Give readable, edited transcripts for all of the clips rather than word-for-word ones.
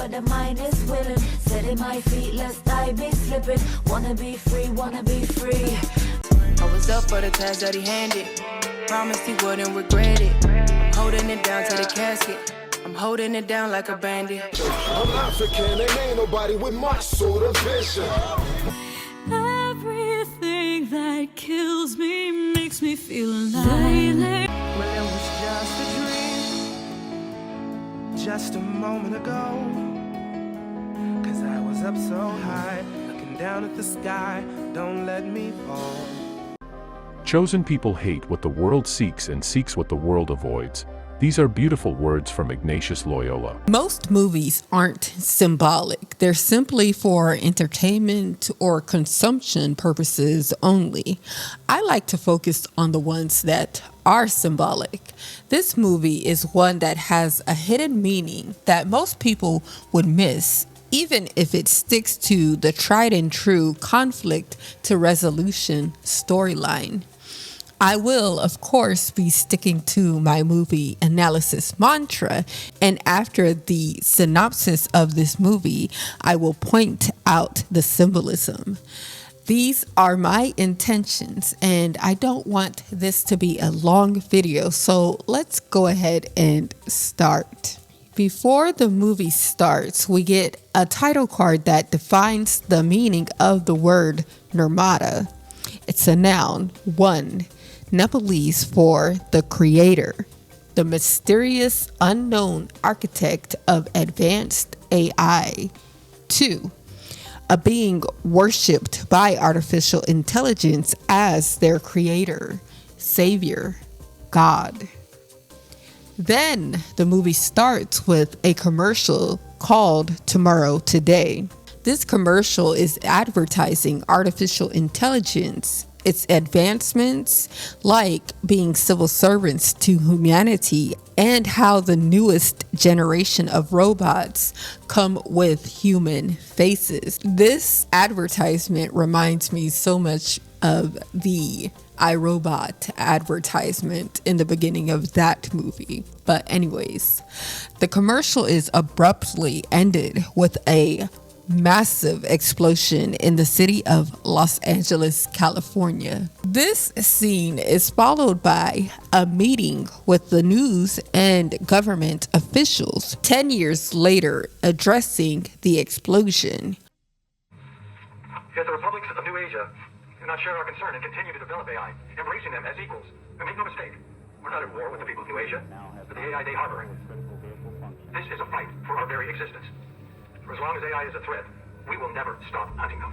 but the mind is willing. Setting my feet lest I be slipping. Wanna be free, wanna be free. I was up for the task that he handed. Promised he wouldn't regret it. I'm holding it down to the casket. I'm holding it down like a bandit. I'm African and ain't nobody with my sort of vision. Everything that kills me makes me feel alive. Well, it was just a dream, just a moment ago. Cause I was up so high, looking down at the sky. Don't let me fall. Chosen people hate what the world seeks and seeks what the world avoids. These are beautiful words from Ignatius Loyola. Most movies aren't symbolic. They're simply for entertainment or consumption purposes only. I like to focus on the ones that are symbolic. This movie is one that has a hidden meaning that most people would miss, even if it sticks to the tried and true conflict to resolution storyline. I will, of course, be sticking to my movie analysis mantra, and after the synopsis of this movie, I will point out the symbolism. These are my intentions, and I don't want this to be a long video, so let's go ahead and start. Before the movie starts, we get a title card that defines the meaning of the word Nirmata. It's a noun, 1. Nepalese for the creator, the mysterious unknown architect of advanced AI. 2. A being worshipped by artificial intelligence as their creator, savior, God. Then the movie starts with a commercial called Tomorrow Today. This commercial is advertising artificial intelligence, its advancements, like being civil servants to humanity, and how the newest generation of robots come with human faces. This advertisement reminds me so much of the iRobot advertisement in the beginning of that movie. But anyways, the commercial is abruptly ended with a massive explosion in the city of Los Angeles, California. This scene is followed by a meeting with the news and government officials 10 years later addressing the explosion. Yet the republics of New Asia do not share our concern and continue to develop AI, embracing them as equals. And make no mistake, we're not at war with the people of New Asia, but the AI they harbor. This is a fight for our very existence. For as long as AI is a threat, we will never stop hunting them.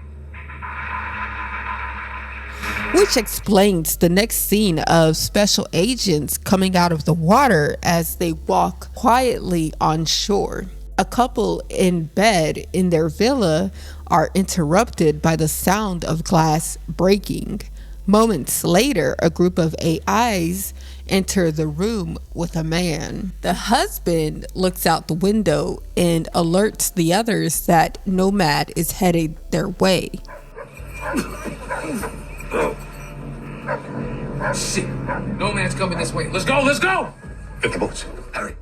Which explains the next scene of special agents coming out of the water as they walk quietly on shore. A couple in bed in their villa are interrupted by the sound of glass breaking. Moments later, a group of AIs enter the room with a man. The husband looks out the window and alerts the others that Nomad is headed their way. Shit, Nomad's coming this way. Let's go, let's go! Get the boats. Hurry.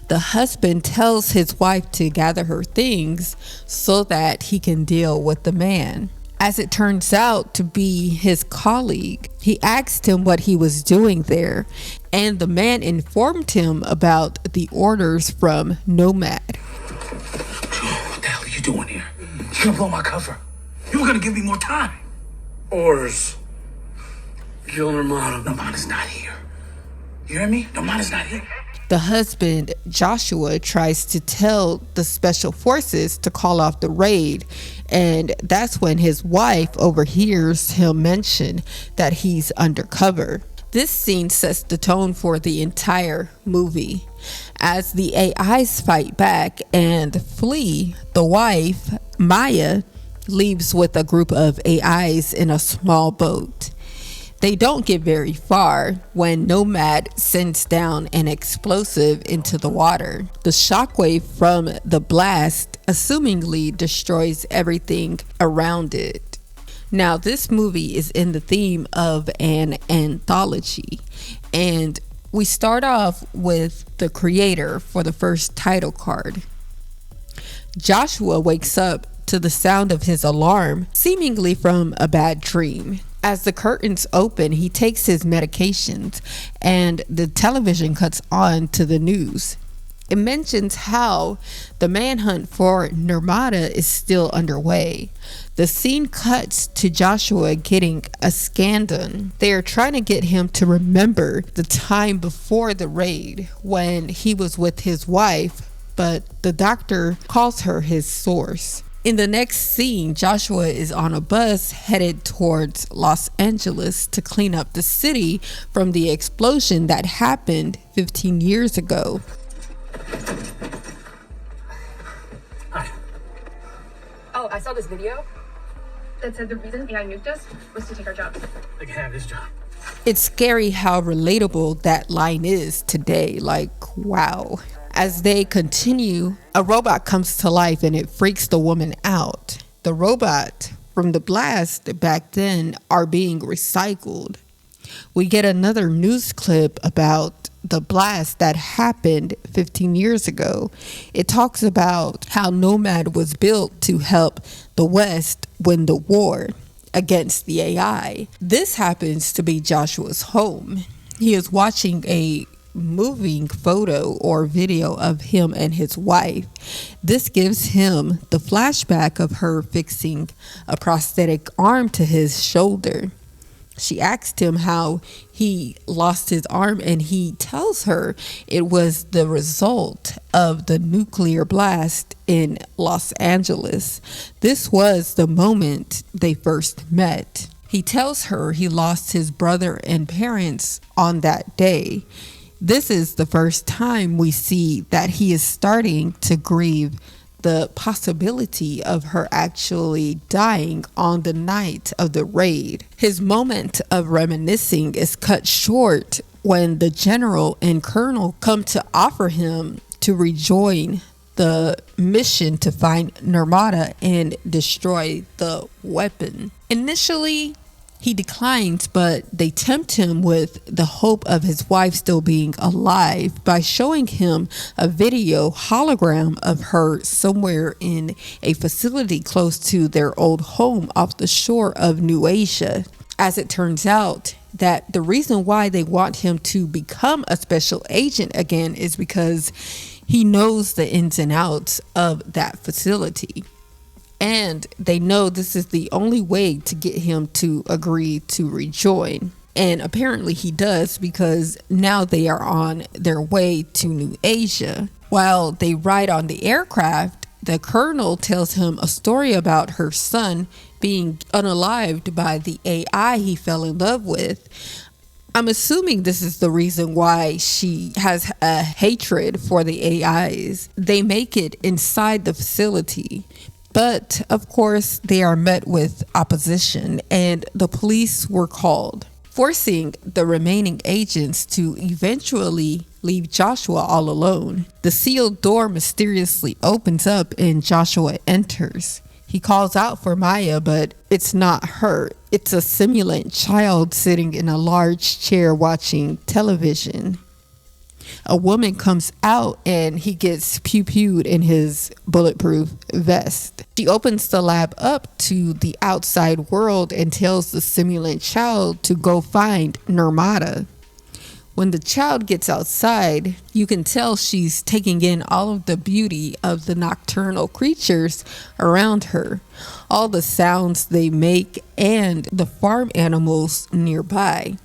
The husband tells his wife to gather her things so that he can deal with the man. As it turns out to be his colleague, he asked him what he was doing there, and the man informed him about the orders from Nomad. What the hell are you doing here? You're gonna blow my cover. You were gonna give me more time. Orders. Kill Nirmata. Nirmata's not here. You hear me? Nirmata's not here. The husband, Joshua, tries to tell the special forces to call off the raid, and that's when his wife overhears him mention that he's undercover. This scene sets the tone for the entire movie. As the AIs fight back and flee, the wife, Maya, leaves with a group of AIs in a small boat. They don't get very far when Nomad sends down an explosive into the water. The shockwave from the blast assumingly destroys everything around it. Now, this movie is in the theme of an anthology, and we start off with the creator for the first title card. Joshua wakes up to the sound of his alarm, seemingly from a bad dream. As the curtains open, he takes his medications and the television cuts on to the news. It mentions how the manhunt for Nirmata is still underway. The scene cuts to Joshua getting a scan done. They are trying to get him to remember the time before the raid when he was with his wife, but the doctor calls her his source. In the next scene, Joshua is on a bus headed towards Los Angeles to clean up the city from the explosion that happened 15 years ago. Hi. Oh, I saw this video that said the reason AI nuked us was to take our jobs. They can have this job. It's scary how relatable that line is today. Like, wow. As they continue, a robot comes to life and it freaks the woman out. The robot from the blast back then are being recycled. We get another news clip about the blast that happened 15 years ago. It talks about how Nomad was built to help the West win the war against the AI. This happens to be Joshua's home. He is watching a moving photo or video of him and his wife. This gives him the flashback of her fixing a prosthetic arm to his shoulder. She asked him how he lost his arm, and he tells her it was the result of the nuclear blast in Los Angeles. This was the moment they first met. He tells her he lost his brother and parents on that day. This is the first time we see that he is starting to grieve the possibility of her actually dying on the night of the raid. His moment of reminiscing is cut short when the general and colonel come to offer him to rejoin the mission to find Nirmata and destroy the weapon. Initially, he declines, but they tempt him with the hope of his wife still being alive by showing him a video hologram of her somewhere in a facility close to their old home off the shore of New Asia. As it turns out, that the reason why they want him to become a special agent again is because he knows the ins and outs of that facility. And they know this is the only way to get him to agree to rejoin. And apparently he does, because now they are on their way to New Asia. While they ride on the aircraft, the colonel tells him a story about her son being unalived by the AI he fell in love with. I'm assuming this is the reason why she has a hatred for the AIs. They make it inside the facility. But, of course, they are met with opposition, and the police were called, forcing the remaining agents to eventually leave Joshua all alone. The sealed door mysteriously opens up and Joshua enters. He calls out for Maya, but it's not her. It's a simulant child sitting in a large chair watching television. A woman comes out and he gets pew-pewed in his bulletproof vest. She opens the lab up to the outside world and tells the simulant child to go find Nirmata. When the child gets outside, you can tell she's taking in all of the beauty of the nocturnal creatures around her, all the sounds they make, and the farm animals nearby.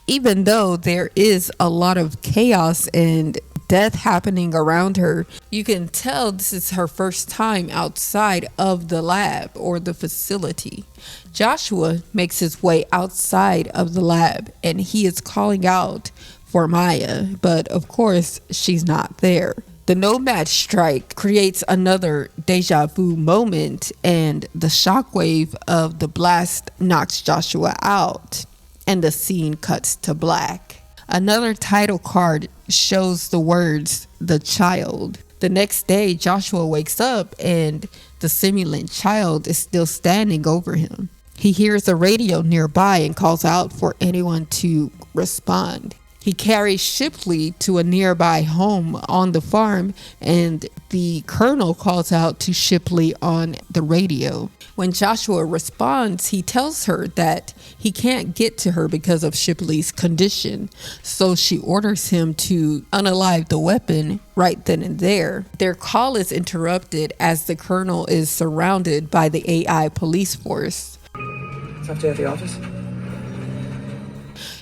Even though there is a lot of chaos and death happening around her, you can tell this is her first time outside of the lab or the facility. Joshua makes his way outside of the lab and he is calling out for Maya, but of course she's not there. The Nomad strike creates another deja vu moment, and the shockwave of the blast knocks Joshua out. And the scene cuts to black. Another title card shows the words, "The Child." The next day, Joshua wakes up and the simulant child is still standing over him. He hears a radio nearby and calls out for anyone to respond. He carries Shipley to a nearby home on the farm, and the colonel calls out to Shipley on the radio. When Joshua responds, he tells her that he can't get to her because of Shipley's condition, so she orders him to unalive the weapon right then and there. Their call is interrupted as the colonel is surrounded by the AI police force. What's up, Jay, at the office?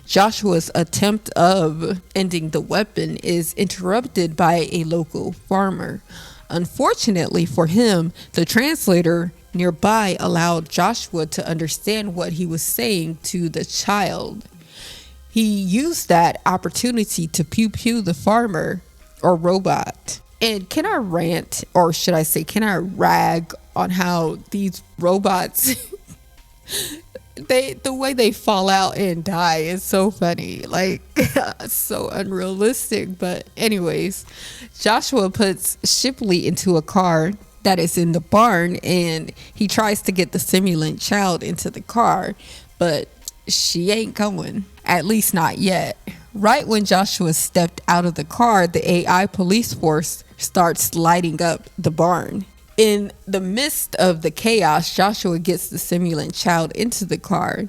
Joshua's attempt of ending the weapon is interrupted by a local farmer. Unfortunately for him, the translator nearby allowed Joshua to understand what he was saying to the child. He used that opportunity to pew-pew the farmer or robot. And can I rant, or should I say, can I rag on how these robots the way they fall out and die is so funny, like so unrealistic. But anyways, Joshua puts Shipley into a car that is in the barn, and he tries to get the simulant child into the car, but she ain't going, at least not yet. Right when Joshua stepped out of the car, the AI police force starts lighting up the barn. In the midst of the chaos, Joshua gets the simulant child into the car.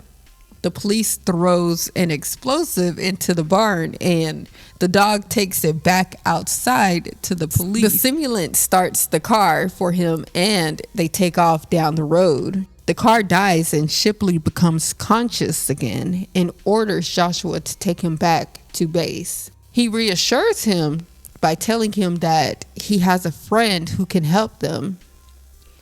The police throws an explosive into the barn, and the dog takes it back outside to the police. The simulant starts the car for him, and they take off down the road. The car dies, and Shipley becomes conscious again and orders Joshua to take him back to base. He reassures him by telling him that he has a friend who can help them.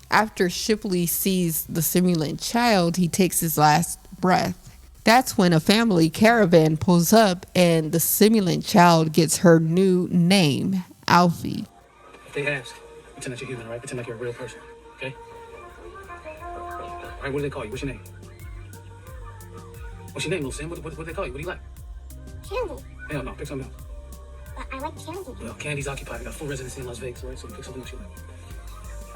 After Shipley sees the simulant child, he takes his last breath. That's when a family caravan pulls up, and the simulant child gets her new name, Alfie. If they ask, pretend that you're human, all right? Pretend like you're a real person, okay? All right, what do they call you? What's your name? What's your name, little Sam? What do they call you? What do you like? Candy. Hell no, pick something else. But I like candy. Well, candy's occupied. We got full residency in Las Vegas, all right? So pick something else you like.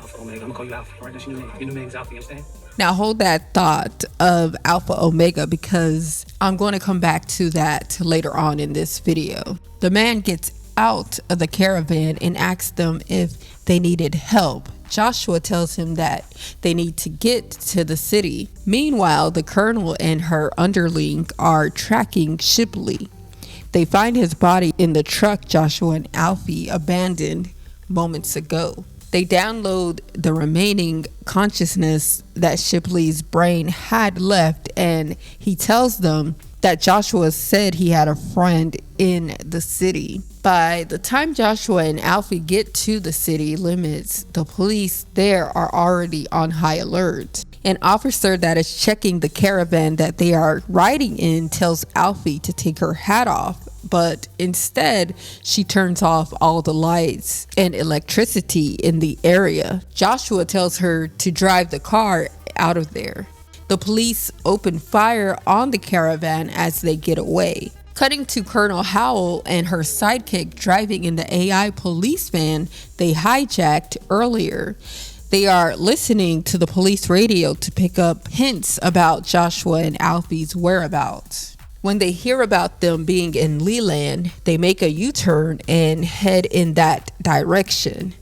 Alpha Omega. I'm gonna call you Alpha, all right? That's your new name. Your new name's Alpha, you understand? Now hold that thought of Alpha Omega, because I'm going to come back to that later on in this video. The man gets out of the caravan and asks them if they needed help. Joshua tells him that they need to get to the city. Meanwhile, the colonel and her underling are tracking Shipley. They find his body in the truck Joshua and Alfie abandoned moments ago. They download the remaining consciousness that Shipley's brain had left, and he tells them that Joshua said he had a friend in the city. By the time Joshua and Alfie get to the city limits, the police there are already on high alert. An officer that is checking the caravan that they are riding in tells Alfie to take her hat off, but instead she turns off all the lights and electricity in the area. Joshua tells her to drive the car out of there. The police open fire on the caravan as they get away. Cutting to Colonel Howell and her sidekick driving in the AI police van they hijacked earlier. They are listening to the police radio to pick up hints about Joshua and Alfie's whereabouts. When they hear about them being in Leland, they make a U-turn and head in that direction.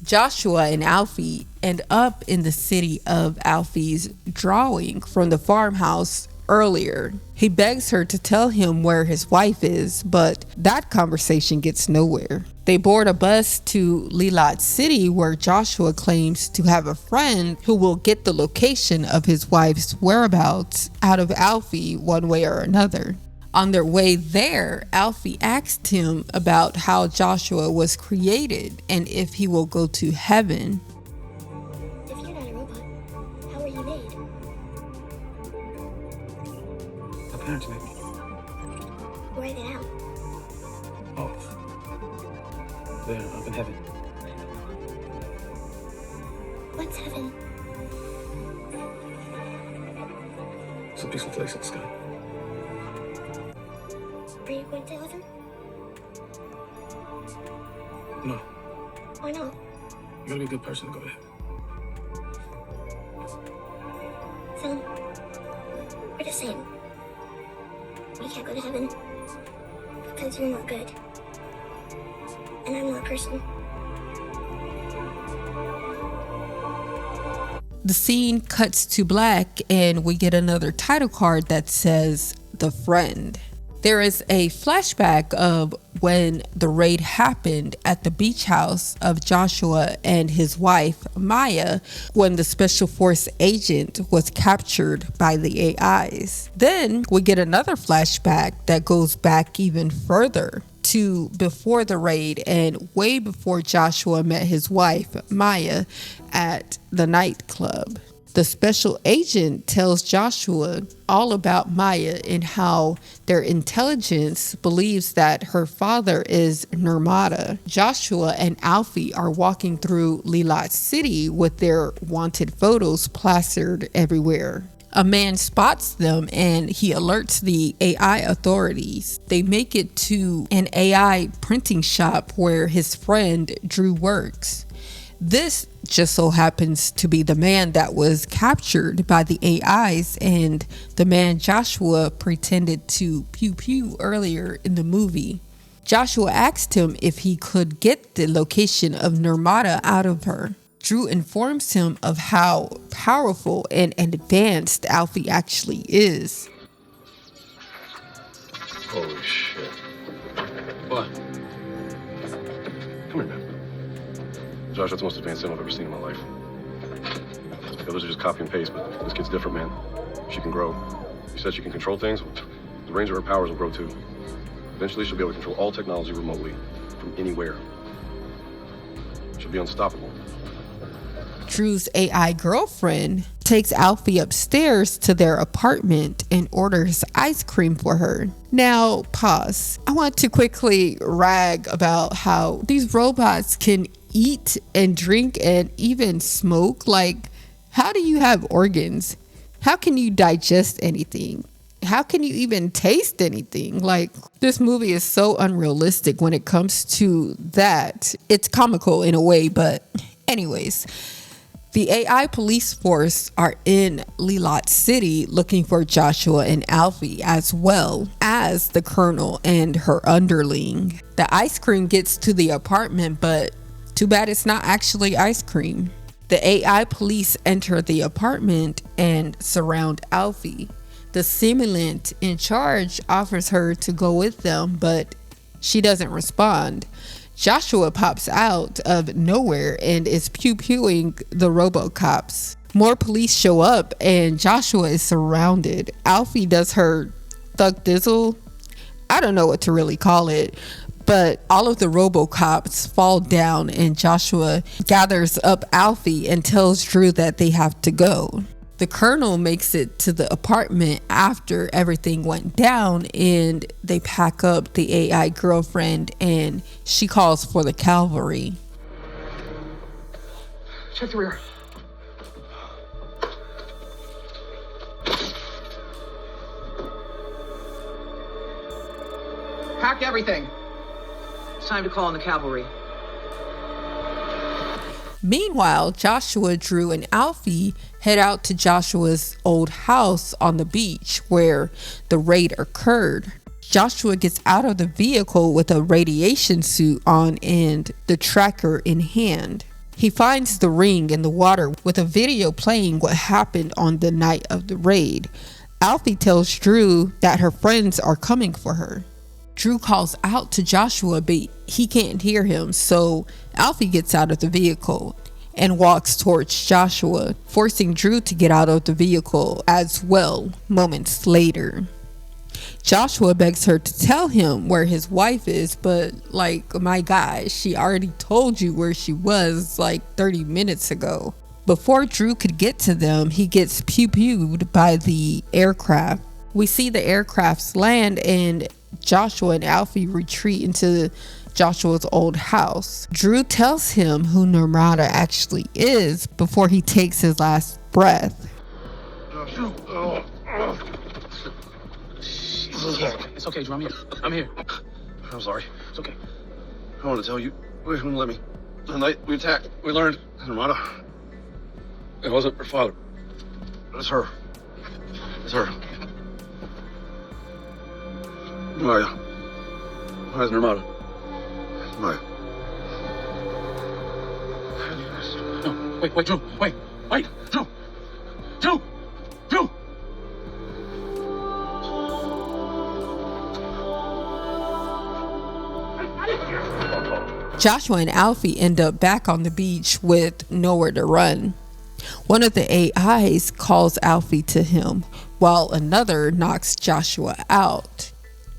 Joshua and Alfie end up in the city of Alfie's drawing from the farmhouse earlier. He begs her to tell him where his wife is, but that conversation gets nowhere. They board a bus to Leland City, where Joshua claims to have a friend who will get the location of his wife's whereabouts out of Alfie one way or another. On their way there, Alfie asked him about how Joshua was created and if he will go to heaven. If you're not a robot, how were you made? My parents made me. Where are they now? Oh. They're up in heaven. What's heaven? It's a peaceful place in the sky. Are you going to heaven? No. Why not? You gotta be a good person to go to heaven. So, we're the same. We can't go to heaven. Because you're not good. And I'm not a person. The scene cuts to black and we get another title card that says The Friend. There is a flashback of when the raid happened at the beach house of Joshua and his wife, Maya, when the special force agent was captured by the AIs. Then we get another flashback that goes back even further to before the raid and way before Joshua met his wife, Maya, at the nightclub. The special agent tells Joshua all about Maya and how their intelligence believes that her father is Nirmata. Joshua and Alfie are walking through Lilat City with their wanted photos plastered everywhere. A man spots them and he alerts the AI authorities. They make it to an AI printing shop where his friend Drew works. This just so happens to be the man that was captured by the AIs and the man Joshua pretended to pew earlier in the movie. Joshua asked him if he could get the location of Nirmata out of her. Drew informs him of how powerful and advanced Alfie actually is. Holy shit. What? Come here, man. Josh, that's the most advanced thing I've ever seen in my life. The others are just copy and paste, but this kid's different, man. She can grow. She said she can control things. The range of her powers will grow too. Eventually, she'll be able to control all technology remotely, from anywhere. She'll be unstoppable. Drew's AI girlfriend takes Alfie upstairs to their apartment and orders ice cream for her. Now, pause. I want to quickly rag about how these robots can eat and drink and even smoke. Like, how do you have organs? How can you digest anything? How can you even taste anything? Like, this movie is so unrealistic when it comes to that. It's comical in a way, but anyways. The AI police force are in Lilat City looking for Joshua and Alfie, as well as the colonel and her underling. The ice cream gets to the apartment, but too bad it's not actually ice cream. The AI police enter the apartment and surround Alfie. The simulant in charge offers her to go with them, but she doesn't respond. Joshua pops out of nowhere and is pew-pewing the RoboCops. More police show up and Joshua is surrounded. Alfie does her thug dizzle. I don't know what to really call it, but all of the RoboCops fall down and Joshua gathers up Alfie and tells Drew that they have to go. The colonel makes it to the apartment after everything went down and they pack up the AI girlfriend and she calls for the cavalry. Check the rear. Pack everything. It's time to call in the cavalry. Meanwhile, Joshua, Drew, and Alfie head out to Joshua's old house on the beach where the raid occurred. Joshua gets out of the vehicle with a radiation suit on and the tracker in hand. He finds the ring in the water with a video playing what happened on the night of the raid. Alfie tells Drew that her friends are coming for her. Drew calls out to Joshua, but he can't hear him, so Alfie gets out of the vehicle and walks towards Joshua, forcing Drew to get out of the vehicle as well moments later. Joshua begs her to tell him where his wife is, but like, my gosh, she already told you where she was like 30 minutes ago. Before Drew could get to them, he gets pew-pewed by the aircraft. We see the aircrafts land and Joshua and Alfie retreat into Joshua's old house. Drew tells him who Nirmata actually is before he takes his last breath. It's okay, Drew. I'm here. I'm here. I'm sorry. It's okay. I wanted to tell you. You wouldn't let me. The night we attacked, we learned Nirmata. It wasn't her father. It's her. It's her. Maya. Where's Nirmala? Maya. No, wait, Drew. Wait, Drew. Joshua and Alfie end up back on the beach with nowhere to run. One of the AIs calls Alfie to him, while another knocks Joshua out.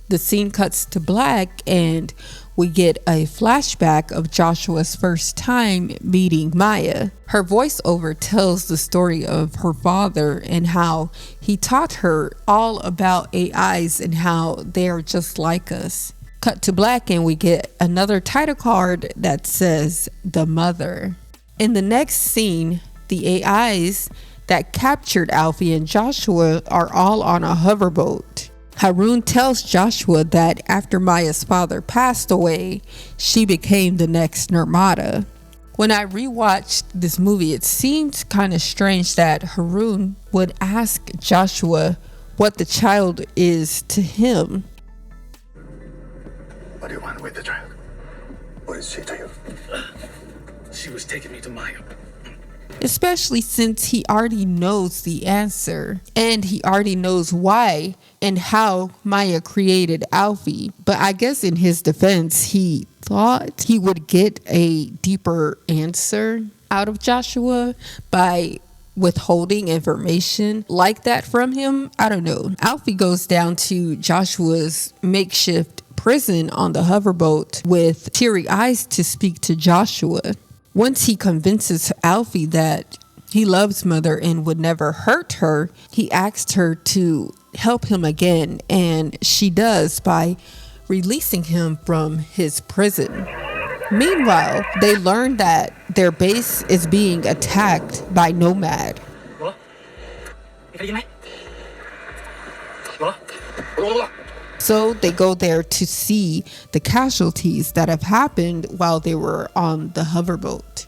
The scene cuts to black and we get a flashback of Joshua's first time meeting Maya. Her voiceover tells the story of her father and how he taught her all about AIs and how they are just like us. Cut to black and we get another title card that says The Mother. In the next scene, the AIs that captured Alfie and Joshua are all on a hoverboat. Harun tells Joshua that after Maya's father passed away, she became the next Nirmala. When I rewatched this movie, it seemed kind of strange that Harun would ask Joshua what the child is to him. What do you want with the child? What is she to you? She was taking me to Maya. Especially since he already knows the answer and he already knows why and how Maya created Alfie. But I guess in his defense, he thought he would get a deeper answer out of Joshua by withholding information like that from him. I don't know. Alfie goes down to Joshua's makeshift prison on the hoverboat with teary eyes to speak to Joshua. Once he convinces Alfie that he loves Mother and would never hurt her, he asks her to help him again, and she does by releasing him from his prison. Meanwhile, they learn that their base is being attacked by Nomad. So they go there to see the casualties that have happened while they were on the hoverboat.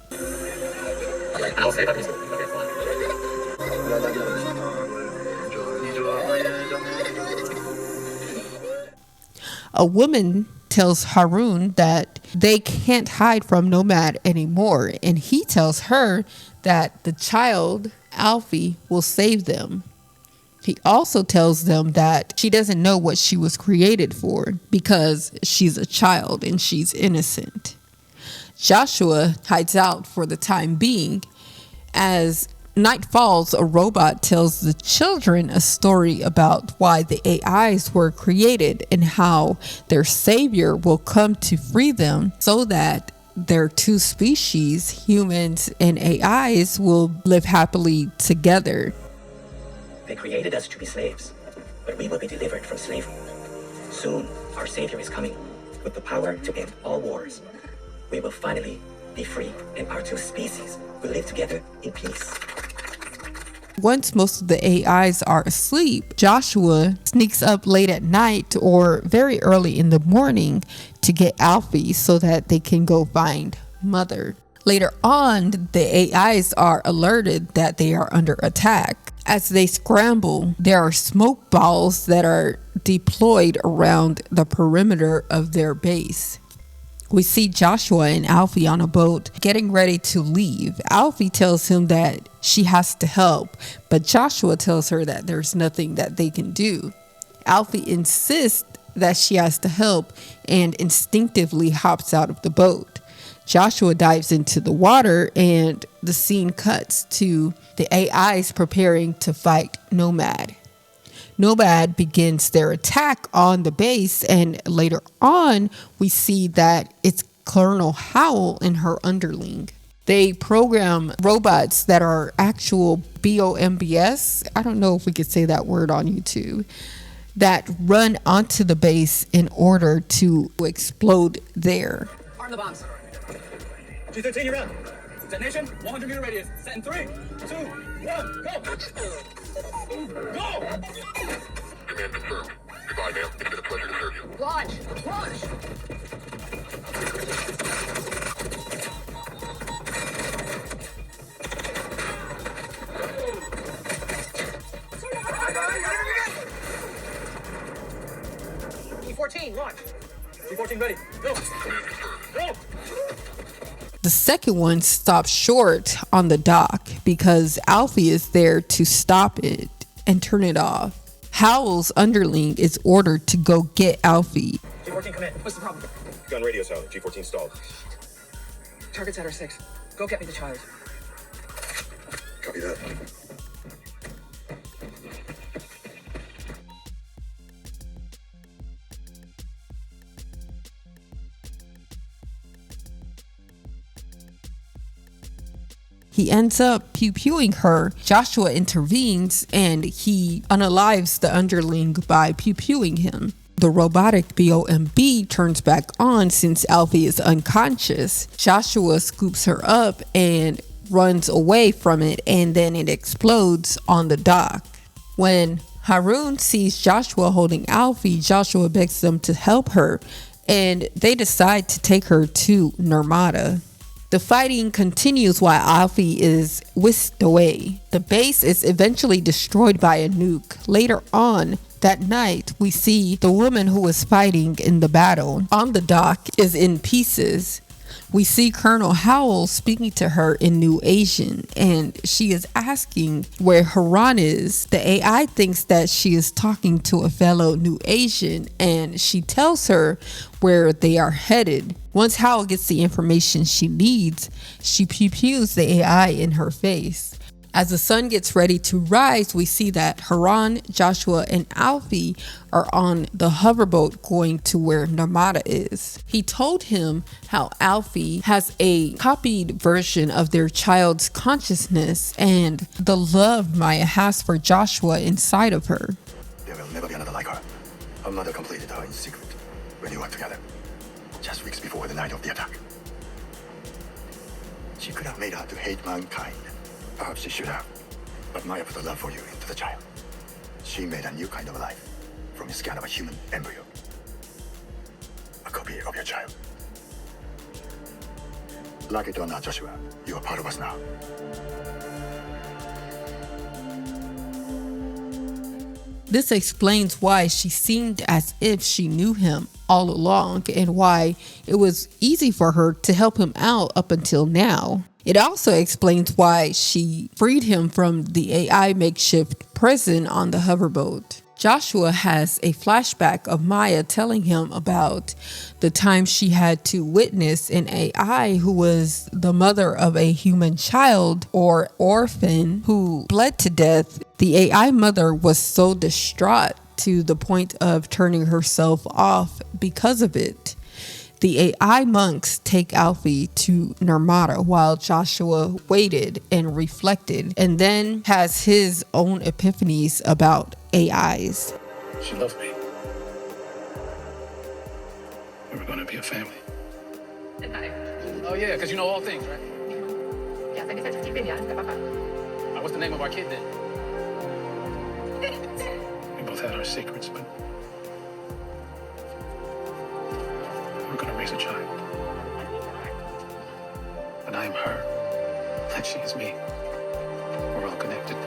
A woman tells Harun that they can't hide from Nomad anymore, and he tells her that the child, Alfie, will save them. He also tells them that she doesn't know what she was created for because she's a child and she's innocent. Joshua hides out for the time being. As night falls, a robot tells the children a story about why the AIs were created and how their savior will come to free them so that their two species, humans and AIs, will live happily together. They created us to be slaves, but we will be delivered from slavery. Soon, our Savior is coming with the power to end all wars. We will finally be free, and our two species will live together in peace. Once most of the AIs are asleep, Joshua sneaks up late at night or very early in the morning to get Alfie so that they can go find Mother. Later on, the AIs are alerted that they are under attack. As they scramble, there are smoke balls that are deployed around the perimeter of their base. We see Joshua and Alfie on a boat getting ready to leave. Alfie tells him that she has to help, but Joshua tells her that there's nothing that they can do. Alfie insists that she has to help and instinctively hops out of the boat. Joshua dives into the water and the scene cuts to the AIs preparing to fight Nomad. Nomad begins their attack on the base, and later on we see that it's Colonel Howell and her underling. They program robots that are actual BOMBS. I don't know if we could say that word on YouTube. That run onto the base in order to explode there. Arm the bombs. G13, you're up. Detonation, 100 meter radius. Set in 3, 2, 1, go! Go! Command confirmed. Goodbye, ma'am. It's been a pleasure to serve you. Launch! Launch! E14, launch. E14 Team ready. Go. Go. The second one stops short on the dock because Alfie is there to stop it and turn it off. Howell's underling is ordered to go get Alfie. G14, come in. What's the problem? Gun radio sound. G14 stalled. Target's at R6. Go get me the child. Copy that. He ends up pew-pewing her. Joshua intervenes and he unalives the underling by pew-pewing him. The robotic BOMB turns back on since Alfie is unconscious. Joshua scoops her up and runs away from it, and then it explodes on the dock. When Harun sees Joshua holding Alfie, Joshua begs them to help her, and they decide to take her to Nirmata. The fighting continues while Alfie is whisked away. The base is eventually destroyed by a nuke. Later on that night, we see the woman who was fighting in the battle on the dock is in pieces. We see Colonel Howell speaking to her in New Asian, and she is asking where Haran is. The AI thinks that she is talking to a fellow New Asian, and she tells her where they are headed. Once Howell gets the information she needs, she pew-pews the AI in her face. As the sun gets ready to rise, we see that Haran, Joshua, and Alfie are on the hoverboat going to where Nirmata is. He told him how Alfie has a copied version of their child's consciousness and the love Maya has for Joshua inside of her. There will never be another like her. Her mother completed her in secret when you were together, just weeks before the night of the attack. She could have made her to hate mankind. Perhaps she should have, but Maya put a love for you into the child. She made a new kind of life from the scan of a human embryo. A copy of your child. Like it or not, Joshua, you are part of us now. This explains why she seemed as if she knew him all along and why it was easy for her to help him out up until now. It also explains why she freed him from the AI makeshift prison on the hoverboat. Joshua has a flashback of Maya telling him about the time she had to witness an AI who was the mother of a human child or orphan who bled to death. The AI mother was so distraught to the point of turning herself off because of it. The AI monks take Alfie to Nirmata while Joshua waited and reflected and then has his own epiphanies about AIs. She loved me. We were going to be a family. Oh, yeah, because you know all things, right? What's the name of our kid then? We both had our secrets, but we're going to raise a child. And I am her, and she is me. We're all connected.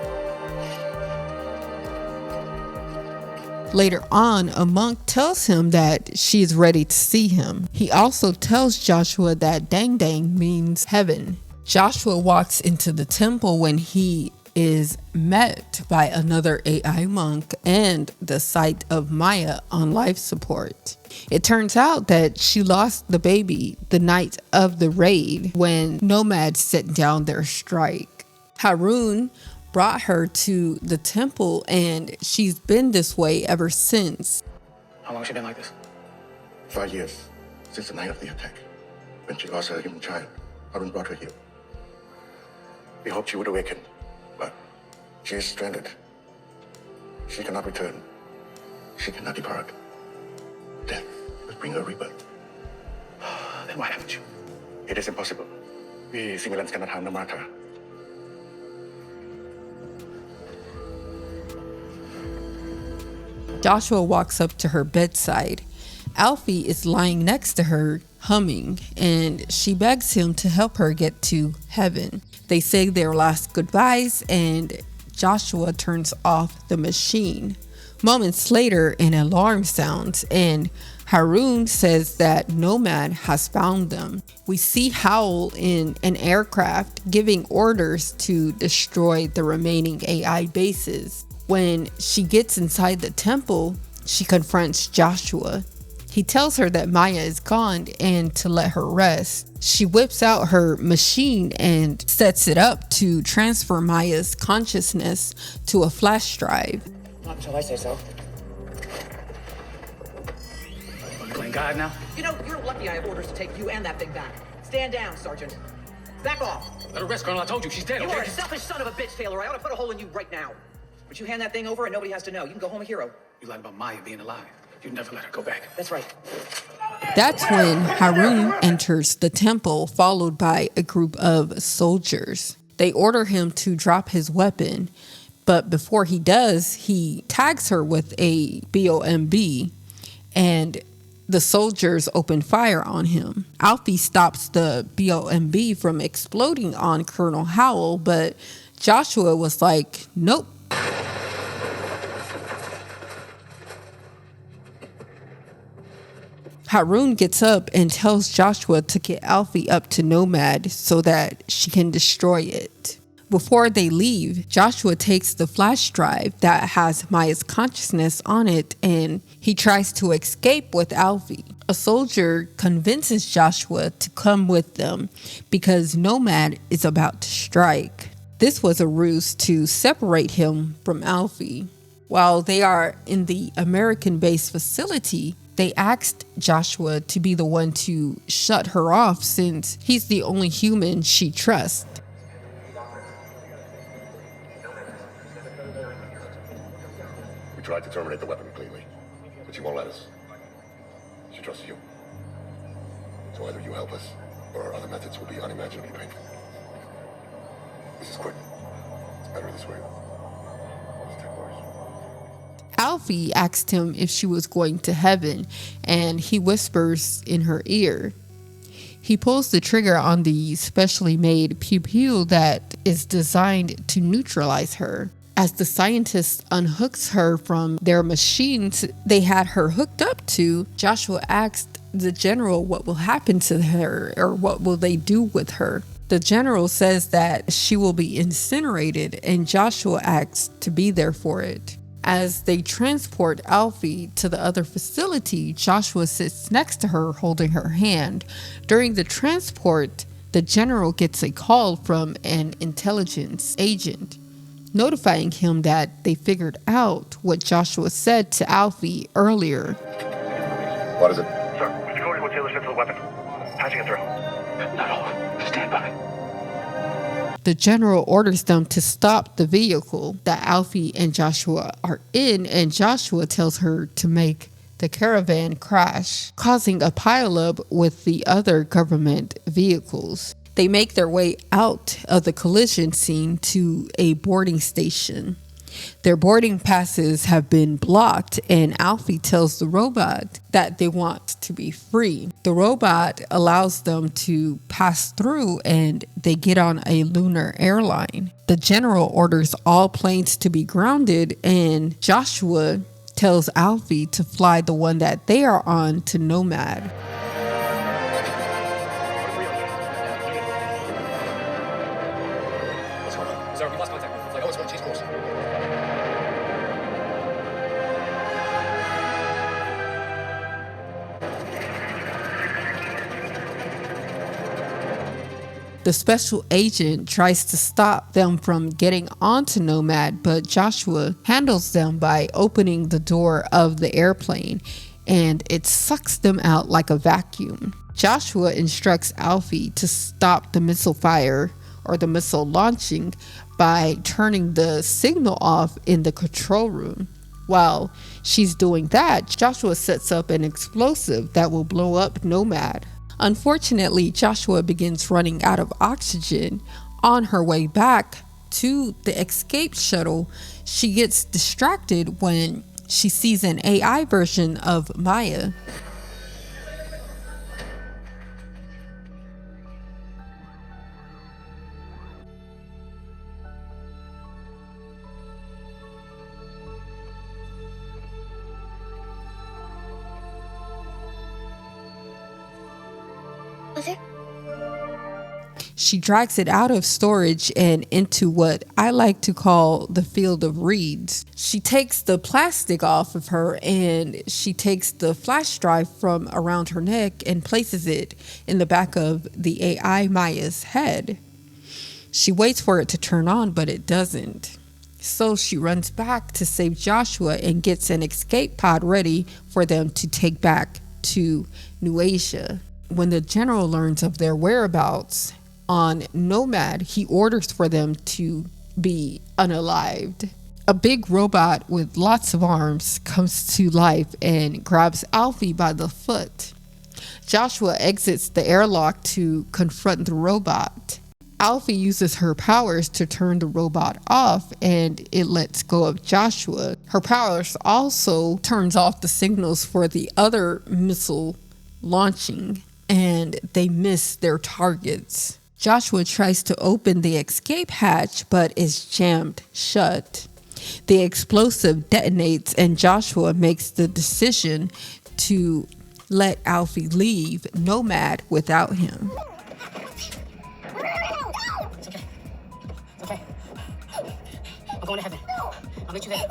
Later on, a monk tells him that she is ready to see him. He also tells Joshua that Dang Dang means heaven. Joshua walks into the temple when he is met by another AI monk and the sight of Maya on life support. It turns out that she lost the baby the night of the raid when nomads set down their strike. Harun brought her to the temple and she's been this way ever since. How long has she been like this? 5 years since the night of the attack, when she lost her human child. Harun brought her here. We hoped she would awaken, but she is stranded. She cannot return. She cannot depart. Death will bring her rebirth. Then why haven't you? It is impossible. We simulants cannot harm Nirmata. Joshua walks up to her bedside. Alfie is lying next to her, humming, and she begs him to help her get to heaven. They say their last goodbyes, and Joshua turns off the machine. Moments later, an alarm sounds, and Haroon says that Nomad has found them. We see Howl in an aircraft giving orders to destroy the remaining AI bases. When she gets inside the temple, she confronts Joshua. He tells her that Maya is gone and to let her rest. She whips out her machine and sets it up to transfer Maya's consciousness to a flash drive. Not until I say so. You playing God now? You know, you're lucky I have orders to take you and that thing back. Stand down, Sergeant. Back off. Let her rest, Colonel. I told you, she's dead, You okay? are a selfish son of a bitch, Taylor. I ought to put a hole in you right now. But you hand that thing over and nobody has to know. You can go home a hero. You lied about Maya being alive. You never let her go back. That's right. That's when Haroon enters the temple, followed by a group of soldiers. They order him to drop his weapon, but before he does, he tags her with a BOMB, and the soldiers open fire on him. Alfie stops the BOMB from exploding on Colonel Howell, but Joshua was like, nope. Haroon gets up and tells Joshua to get Alfie up to Nomad so that she can destroy it. Before they leave, Joshua takes the flash drive that has Maya's consciousness on it and he tries to escape with Alfie. A soldier convinces Joshua to come with them because Nomad is about to strike. This was a ruse to separate him from Alfie. While they are in the American base facility, they asked Joshua to be the one to shut her off since he's the only human she trusts. We tried to terminate the weapon cleanly, but she won't let us. She trusts you. So either you help us, or our other methods will be unimaginably painful. This is quick. It's better this way. Let's take worse. Alfie asked him if she was going to heaven, and he whispers in her ear. He pulls the trigger on the specially made pew-pew that is designed to neutralize her. As the scientist unhooks her from their machines they had her hooked up to, Joshua asked the general what will happen to her, or what will they do with her. The general says that she will be incinerated, and Joshua asks to be there for it. As they transport Alfie to the other facility, Joshua sits next to her holding her hand. During the transport, the general gets a call from an intelligence agent, notifying him that they figured out what Joshua said to Alfie earlier. What is it? Sir, we've decoded what Taylor said to the weapon. Patching it through. Not over. Stand by. The general orders them to stop the vehicle that Alfie and Joshua are in, and Joshua tells her to make the caravan crash, causing a pileup with the other government vehicles. They make their way out of the collision scene to a boarding station. Their boarding passes have been blocked, and Alfie tells the robot that they want to be free. The robot allows them to pass through, and they get on a lunar airline. The general orders all planes to be grounded, and Joshua tells Alfie to fly the one that they are on to Nomad. What's going on? Sir, we lost contact. Like, oh, it's going to change course. The special agent tries to stop them from getting onto Nomad, but Joshua handles them by opening the door of the airplane, and it sucks them out like a vacuum. Joshua instructs Alfie to stop the missile fire, or the missile launching, by turning the signal off in the control room. While she's doing that, Joshua sets up an explosive that will blow up Nomad. Unfortunately, Joshua begins running out of oxygen. On her way back to the escape shuttle, she gets distracted when she sees an AI version of Maya. Mother? She drags it out of storage and into what I like to call the field of reeds. She takes the plastic off of her and she takes the flash drive from around her neck and places it in the back of the AI Maya's head. She waits for it to turn on, but it doesn't. So she runs back to save Joshua and gets an escape pod ready for them to take back to New Asia. When the general learns of their whereabouts on Nomad, he orders for them to be unalived. A big robot with lots of arms comes to life and grabs Alfie by the foot. Joshua exits the airlock to confront the robot. Alfie uses her powers to turn the robot off and it lets go of Joshua. Her powers also turns off the signals for the other missile launching and they miss their targets. Joshua tries to open the escape hatch but is jammed shut. The explosive detonates and Joshua makes the decision to let Alfie leave Nomad without him. I'm going to heaven. I'll meet you there.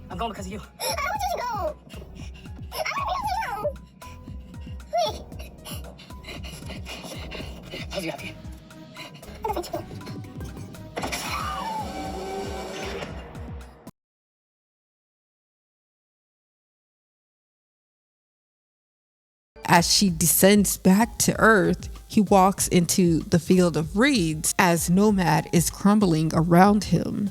I'm going because of you. I want you to go. I want to be with you. How's you happy? I love you. As she descends back to Earth, he walks into the field of reeds as Nomad is crumbling around him.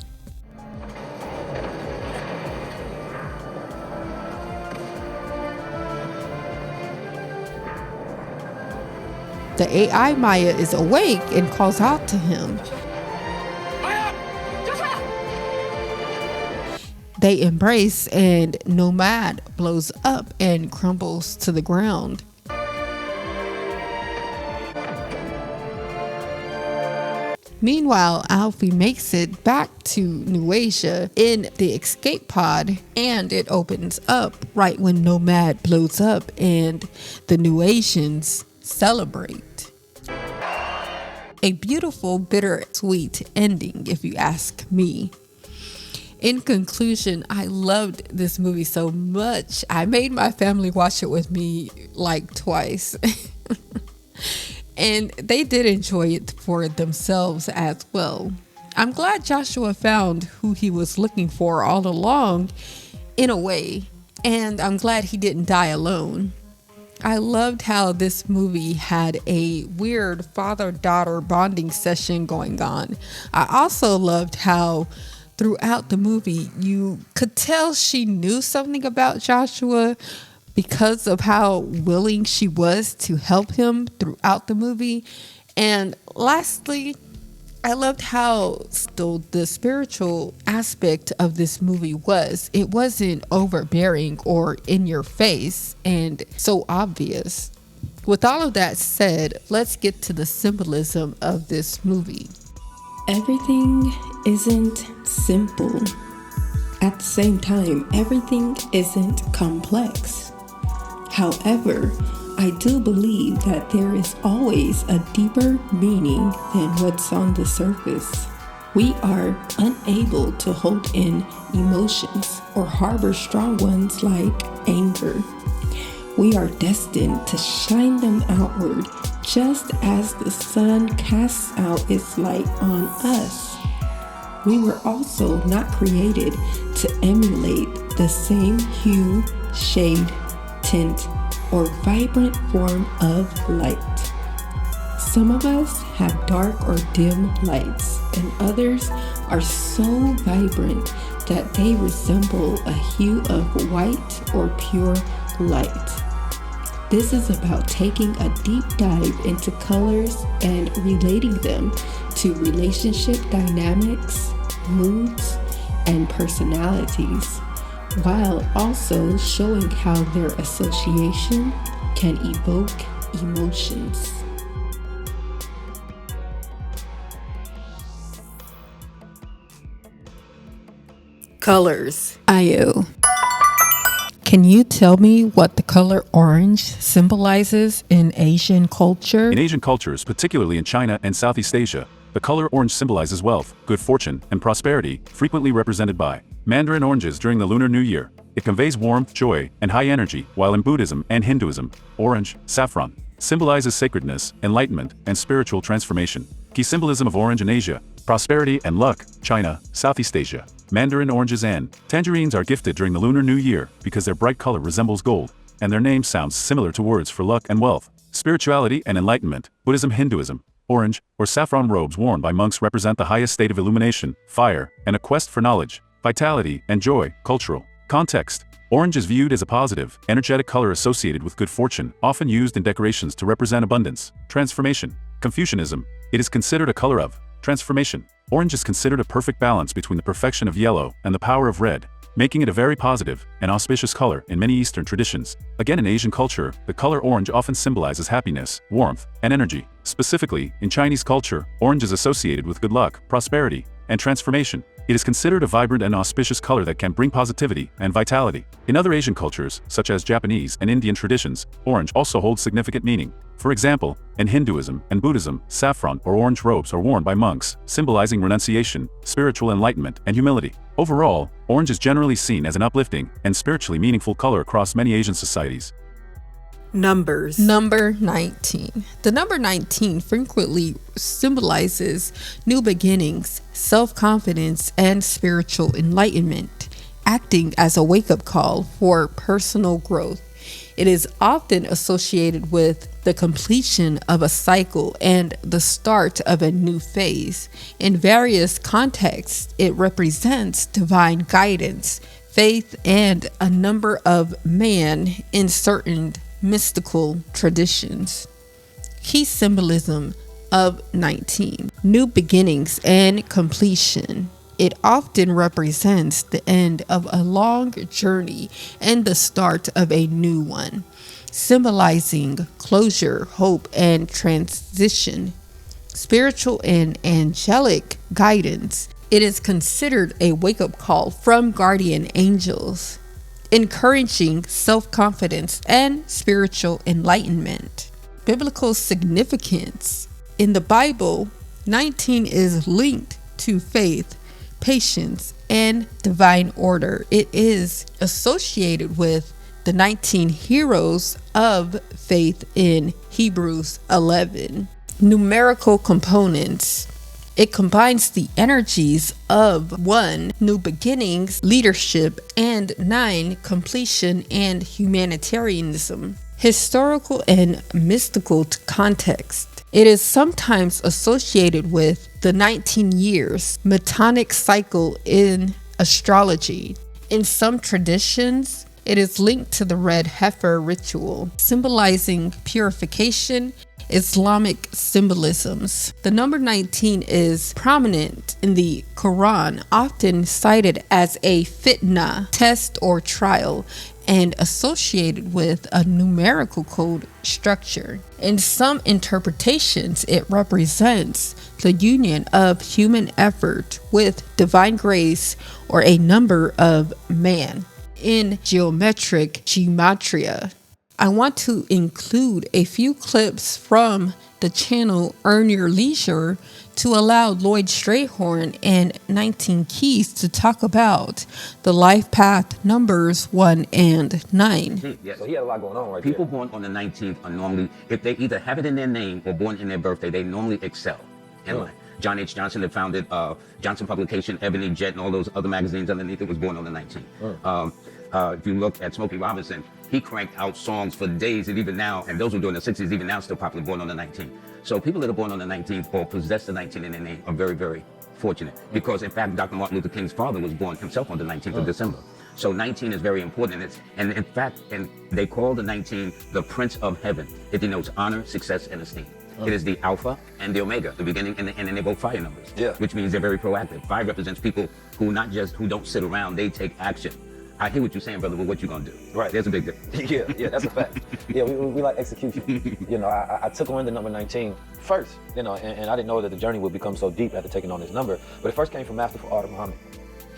The AI Maya is awake and calls out to him. They embrace and Nomad blows up and crumbles to the ground. Meanwhile, Alfie makes it back to New Asia in the escape pod and it opens up right when Nomad blows up and the New Asians celebrate. A beautiful, bittersweet ending, if you ask me. In conclusion, I loved this movie so much. I made my family watch it with me like twice. And they did enjoy it for themselves as well. I'm glad Joshua found who he was looking for all along, in a way. And I'm glad he didn't die alone. I loved how this movie had a weird father-daughter bonding session going on. I also loved how throughout the movie, you could tell she knew something about Joshua because of how willing she was to help him throughout the movie. And lastly, I loved how still the spiritual aspect of this movie was. It wasn't overbearing or in your face and so obvious. With all of that said, let's get to the symbolism of this movie. Everything isn't simple. At the same time, everything isn't complex. However, I do believe that there is always a deeper meaning than what's on the surface. We are unable to hold in emotions or harbor strong ones like anger. We are destined to shine them outward just as the sun casts out its light on us. We were also not created to emulate the same hue, shade, tint, or vibrant form of light. Some of us have dark or dim lights, and others are so vibrant that they resemble a hue of white or pure light. This is about taking a deep dive into colors and relating them to relationship dynamics, moods, and personalities, while also showing how their association can evoke emotions. Colors. Ayo. Can you tell me what the color orange symbolizes in Asian culture? In Asian cultures, particularly in China and Southeast Asia, the color orange symbolizes wealth, good fortune, and prosperity, frequently represented by mandarin oranges during the Lunar New Year. It conveys warmth, joy, and high energy, while in Buddhism and Hinduism, orange, saffron, symbolizes sacredness, enlightenment, and spiritual transformation. Key symbolism of orange in Asia: prosperity and luck, China, Southeast Asia. Mandarin oranges and tangerines are gifted during the Lunar New Year because their bright color resembles gold, and their name sounds similar to words for luck and wealth. Spirituality and enlightenment, Buddhism, Hinduism. Orange or saffron robes worn by monks represent the highest state of illumination, fire, and a quest for knowledge, vitality, and joy. Cultural context: orange is viewed as a positive, energetic color associated with good fortune, often used in decorations to represent abundance, transformation. Confucianism: it is considered a color of transformation. Orange is considered a perfect balance between the perfection of yellow and the power of red, making it a very positive and auspicious color in many Eastern traditions. Again, in Asian culture, the color orange often symbolizes happiness, warmth, and energy. Specifically, in Chinese culture, orange is associated with good luck, prosperity, and transformation. It is considered a vibrant and auspicious color that can bring positivity and vitality. In other Asian cultures, such as Japanese and Indian traditions, orange also holds significant meaning. For example, in Hinduism and Buddhism, saffron or orange robes are worn by monks, symbolizing renunciation, spiritual enlightenment, and humility. Overall, orange is generally seen as an uplifting and spiritually meaningful color across many Asian societies. Numbers. Number 19. The number 19 frequently symbolizes new beginnings, self-confidence, and spiritual enlightenment, acting as a wake-up call for personal growth. It is often associated with the completion of a cycle and the start of a new phase. In various contexts, it represents divine guidance, faith, and a number of man in certain mystical traditions. Key symbolism of 19. New beginnings and completion. It often represents the end of a long journey and the start of a new one, symbolizing closure, hope, and transition. Spiritual and angelic guidance. It is considered a wake-up call from guardian angels, encouraging self-confidence and spiritual enlightenment. Biblical significance. In the Bible, 19 is linked to faith, patience, and divine order. It is associated with the 19 heroes of faith in Hebrews 11. Numerical components. It combines the energies of 1, new beginnings, leadership, and 9, completion and humanitarianism. Historical and mystical context. It is sometimes associated with the 19 years Metonic cycle in astrology. In some traditions, it is linked to the red heifer ritual, symbolizing purification. Islamic symbolisms. The number 19 is prominent in the Quran, often cited as a fitna, test or trial, and associated with a numerical code structure. In some interpretations, it represents the union of human effort with divine grace or a number of man. In gematria, I want to include a few clips from the channel Earn Your Leisure to allow Lloyd Strayhorn and 19 Keys to talk about the life path numbers 1 and 9. Yes. So he had a lot going on right People there. Born on the 19th are normally, if they either have it in their name or born in their birthday, they normally excel in life. John H. Johnson that founded Johnson Publication, Ebony, Jet, and all those other magazines underneath it was born on the 19th. If you look at Smokey Robinson, he cranked out songs for days, and even now, and those who were doing the 60s, even now still popular, born on the 19th. So people that are born on the 19th or possess the 19 in their name are very, very fortunate. Because in fact, Dr. Martin Luther King's father was born himself on the 19th of December. So 19 is very important. And in fact, they call the 19 the Prince of Heaven. It denotes honor, success, and esteem. It is the Alpha and the Omega, the beginning and the end, and they're both fire numbers. Which means they're very proactive. 5 represents people who who don't sit around, they take action. I hear what you're saying, brother, but what you gonna do? Right. There's a big difference. Yeah, that's a fact. Yeah, we like execution. You know, I took on the number 19 first, you know, and I didn't know that the journey would become so deep after taking on this number. But it first came from Masterful Art of Muhammad.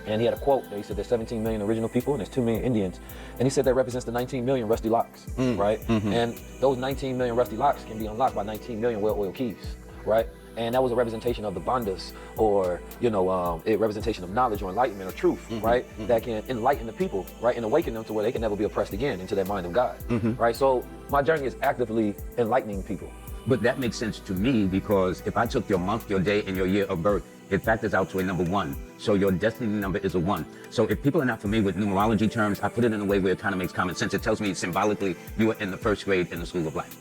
And he had a quote that he said there's 17 million original people and there's 2 million Indians. And he said that represents the 19 million rusty locks, right? And those 19 million rusty locks can be unlocked by 19 million well-oiled keys, right? And that was a representation of the bandhas, or, a representation of knowledge or enlightenment or truth, right? That can enlighten the people, right? And awaken them to where they can never be oppressed again into that mind of God, right? So my journey is actively enlightening people. But that makes sense to me, because if I took your month, your day, and your year of birth, it factors out to a number 1. So your destiny number is a 1. So if people are not familiar with numerology terms, I put it in a way where it kind of makes common sense. It tells me symbolically you are in the first grade in the school of life.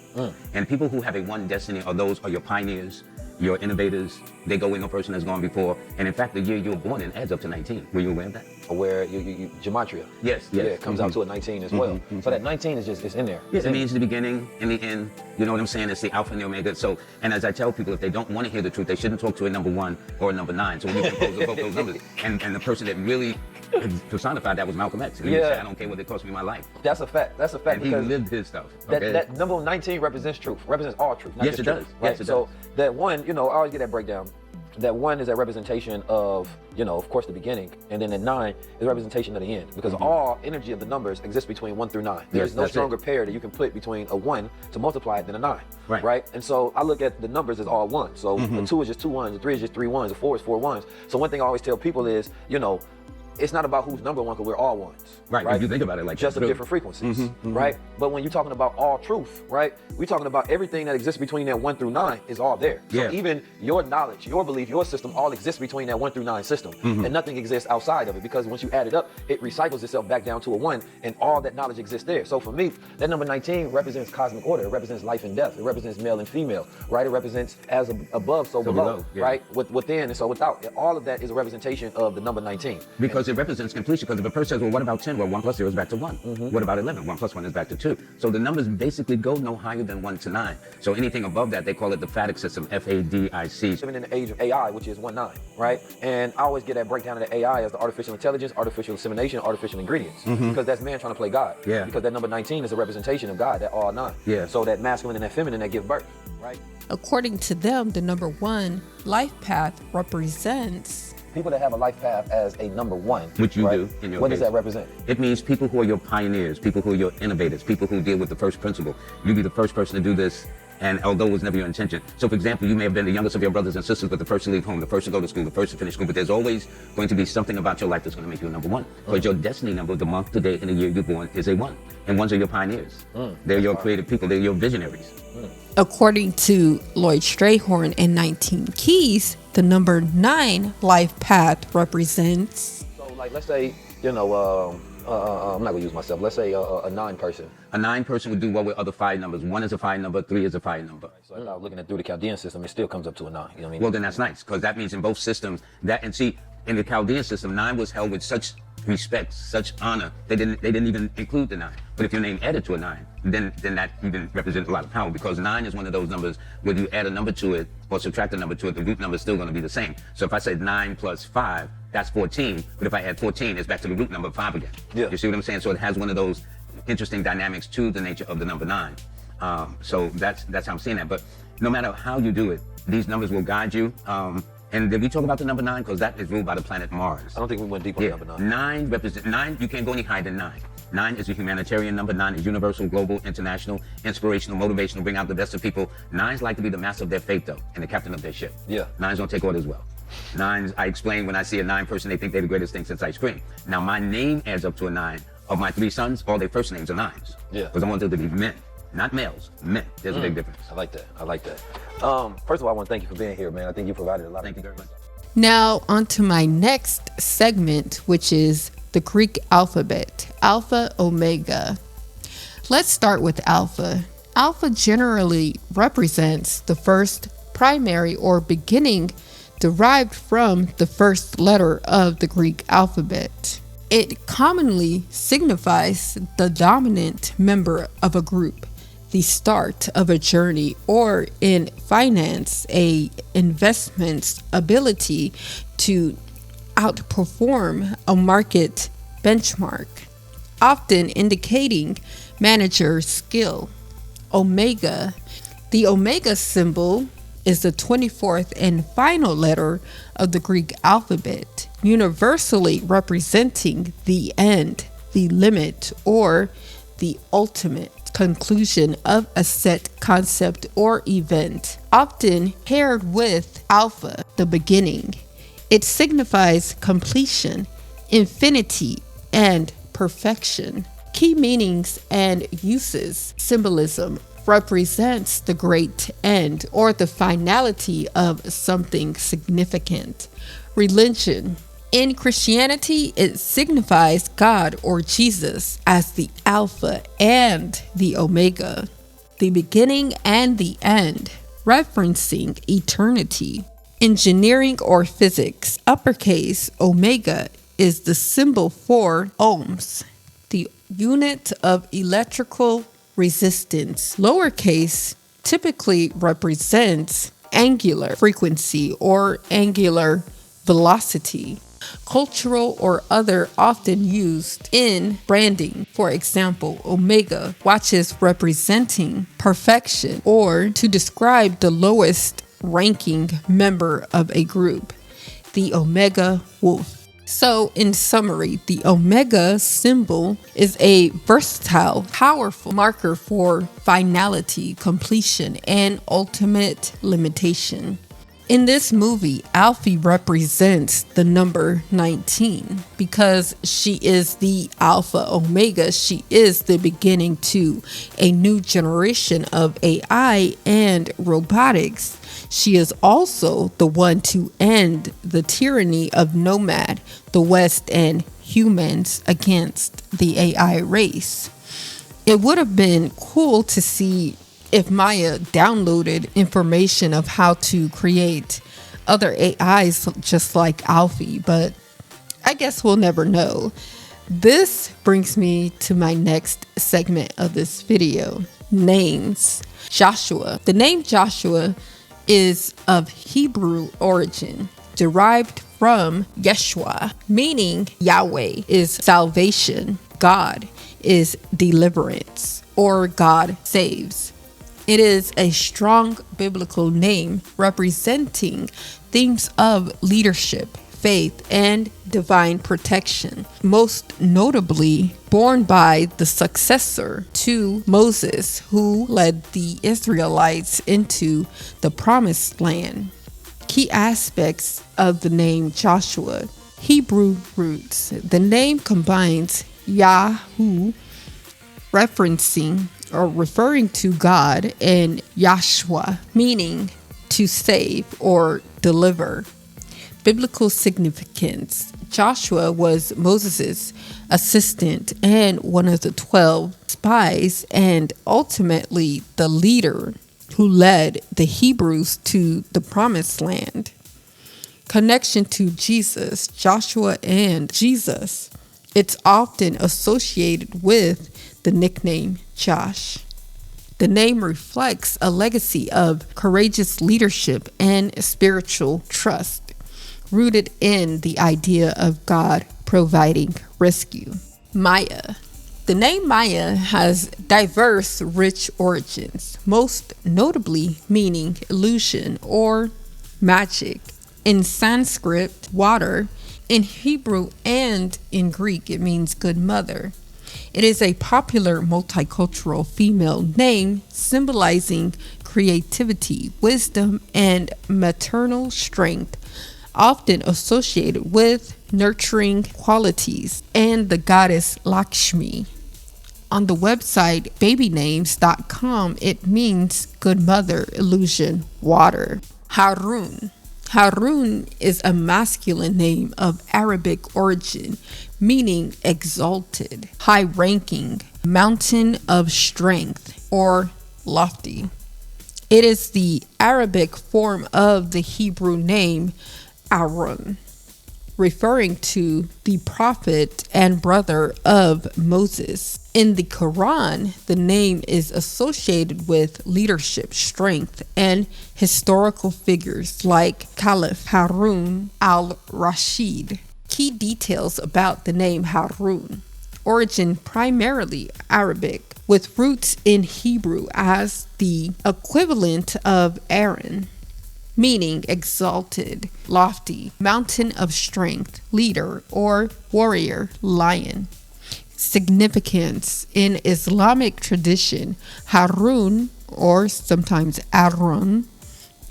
And people who have a 1 destiny are your pioneers, your innovators. They go where no person has gone before. And in fact, the year you were born in adds up to 19. Were you aware of that? Where you gematria. Yes. Yeah, it comes out to a 19 as well. So that 19 is it's in there. Yes, it means the beginning and the end. You know what I'm saying? It's the alpha and the omega. So, and as I tell people, if they don't want to hear the truth, they shouldn't talk to a number 1 or a number 9. So when you compose both those numbers, and the person that really personified that was Malcolm X. And he said, I don't care what it cost me my life. That's a fact. That's a fact. And he lived his stuff. Okay? That number 19 represents truth. Represents all truth. Not Yes, just it truth, does. Right? Yes, it so does. that 1, I always get that breakdown. That 1 is a representation of, of course, the beginning, and then the 9 is a representation of the end, because all energy of the numbers exists between 1 through 9. There's no stronger pair that you can put between a 1 to multiply it than a 9, right? And so I look at the numbers as all 1. So a 2 is just 2 1s, a 3 is just 3 1s, a 4 is 4 1s. So one thing I always tell people is, it's not about who's number 1, because we're all 1s. Right, if you think about it like just that. of different frequencies, right? But when you're talking about all truth, right? We're talking about everything that exists between that 1 through 9 is all there. So even your knowledge, your belief, your system all exists between that 1 through 9 system. And nothing exists outside of it, because once you add it up, it recycles itself back down to a 1, and all that knowledge exists there. So for me, that number 19 represents cosmic order. It represents life and death. It represents male and female, right? It represents as above, so below, right? Within and so without. All of that is a representation of the number 19. Because it represents completion. Because if a person says, well, what about 10? Well, 1 plus 0 is back to 1. What about 11? 1 plus 1 is back to 2. So the numbers basically go no higher than 1 to 9. So anything above that, they call it the FADIC system, F-A-D-I-C. Living in the age of AI, which is 1-9, right? And I always get that breakdown of the AI as the artificial intelligence, artificial insemination, artificial ingredients, because that's man trying to play God. Yeah. Because that number 19 is a representation of God, that all 9. Yeah. So that masculine and that feminine that give birth, right? According to them, the number 1 life path represents people that have a life path as a number 1. Which you do in your What case. does that represent? It means people who are your pioneers, people who are your innovators, people who deal with the first principle. You be the first person to do this, and although it was never your intention. So for example, you may have been the youngest of your brothers and sisters, but the first to leave home, the first to go to school, the first to finish school, but there's always going to be something about your life that's going to make you a number 1. Because your destiny number, the month, the day, and the year you're born is a 1. And 1s are your pioneers. They're your creative people. They're your visionaries. According to Lloyd Strayhorn and 19 Keys, the number 9 life path represents. So like, let's say, I'm not gonna use myself. Let's say a 9 person. A 9 person would do well with other 5 numbers. 1 is a 5 number, 3 is a 5 number. So if I was looking at through the Chaldean system, it still comes up to a 9. You know what I mean? Well, then that's nice, because that means in both systems that, and see, in the Chaldean system, 9 was held with such respect, such honor. They didn't even include the 9. But if your name added to a 9, then that even represents a lot of power, because 9 is one of those numbers whether you add a number to it or subtract a number to it, the root number is still going to be the same. So if I say 9 plus 5, that's 14. But if I add 14, it's back to the root number of 5 again. Yeah. You see what I'm saying? So it has one of those interesting dynamics to the nature of the number 9. So that's how I'm seeing that. But no matter how you do it, these numbers will guide you. And did we talk about the number 9? Because that is ruled by the planet Mars. I don't think we went deep on number 9. 9 represents 9. You can't go any higher than 9. 9 is a humanitarian number. 9 is universal, global, international, inspirational, motivational, bring out the best of people. 9s like to be the master of their fate, though, and the captain of their ship. Yeah. 9s don't take orders well. 9s, I explain when I see a 9 person, they think they're the greatest thing since ice cream. Now, my name adds up to a 9. Of my 3 sons, all their first names are 9s. Yeah. Because I want them to be men, not males. Men. There's a big difference. I like that. First of all, I want to thank you for being here, man. I think you provided a lot. Thank you very much. Now, on to my next segment, which is the Greek alphabet, Alpha, Omega. Let's start with Alpha. Alpha generally represents the first primary or beginning derived from the first letter of the Greek alphabet. It commonly signifies the dominant member of a group, the start of a journey, or in finance, a investment's ability to outperform a market benchmark, often indicating manager skill. Omega. The Omega symbol is the 24th and final letter of the Greek alphabet, universally representing the end, the limit, or the ultimate conclusion of a set concept or event, often paired with alpha, the beginning. It signifies completion, infinity, and perfection. Key meanings and uses. Symbolism represents the great end or the finality of something significant. Religion. In Christianity, it signifies God or Jesus as the Alpha and the Omega, the beginning and the end, referencing eternity. Engineering or physics, uppercase omega is the symbol for ohms, the unit of electrical resistance. Lowercase typically represents angular frequency or angular velocity. Cultural or other, often used in branding. For example, omega watches representing perfection or to describe the lowest ranking member of a group, the omega wolf. So in summary, the omega symbol is a versatile, powerful marker for finality, completion, and ultimate limitation. In this movie, Alfie represents the number 19 because she is the Alpha Omega. She is the beginning to a new generation of AI and robotics. She is also the one to end the tyranny of Nomad, the West, and humans against the AI race. It would have been cool to see if Maya downloaded information of how to create other AIs just like Alfie, but I guess we'll never know. This brings me to my next segment of this video, names. Joshua. The name Joshua is of Hebrew origin, derived from Yeshua, meaning Yahweh is salvation, God is deliverance, or God saves. It is a strong biblical name representing themes of leadership, faith, and divine protection, most notably borne by the successor to Moses, who led the Israelites into the Promised Land. Key aspects of the name Joshua. Hebrew roots. The name combines Yahu, referencing or referring to God, and Yahshua, meaning to save or deliver. Biblical significance. Joshua was Moses' assistant and one of the 12 spies, and ultimately the leader who led the Hebrews to the Promised Land. Connection to Jesus. Joshua and Jesus. It's often associated with the nickname Josh. The name reflects a legacy of courageous leadership and spiritual trust, rooted in the idea of God providing rescue. Maya. The name Maya has diverse, rich origins, most notably meaning illusion or magic. In Sanskrit, water. In Hebrew and in Greek, it means good mother. It is a popular multicultural female name symbolizing creativity, wisdom, and maternal strength, often associated with nurturing qualities, and the goddess Lakshmi. On the website babynames.com, it means good mother, illusion, water. Harun. Harun is a masculine name of Arabic origin, meaning exalted, high-ranking, mountain of strength, or lofty. It is the Arabic form of the Hebrew name Aaron, referring to the prophet and brother of Moses. In the Quran, the name is associated with leadership, strength, and historical figures like Caliph Harun al-Rashid. Key details about the name Harun. Origin primarily Arabic, with roots in Hebrew as the equivalent of Aaron. meaning exalted, lofty, mountain of strength, leader, or warrior, lion. Significance in Islamic tradition, Harun, or sometimes Aaron,